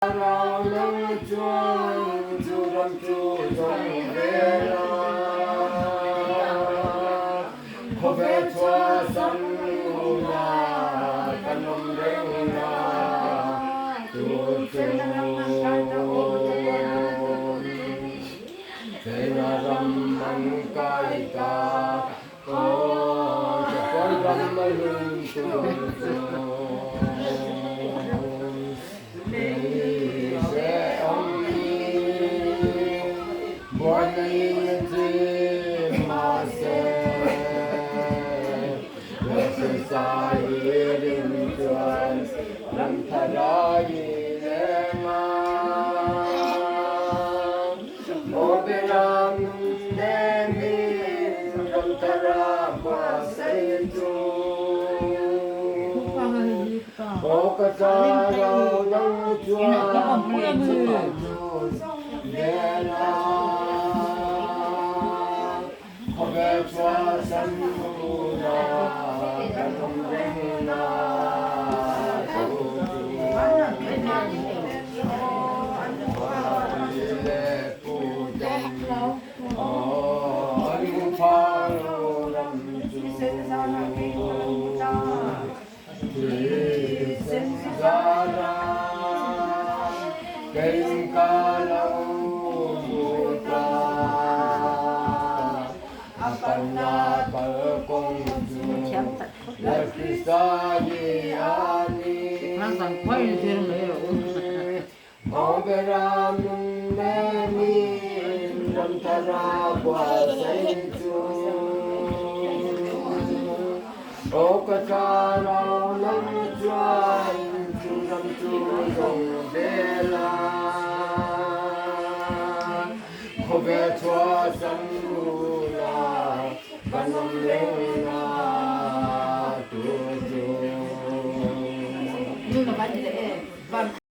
เรา能专注专注中别了，可别错生路啦，看龙人啦，独自。Senaram kaita, oh, sekolah meluntur. 항상 과일 되는 거예요.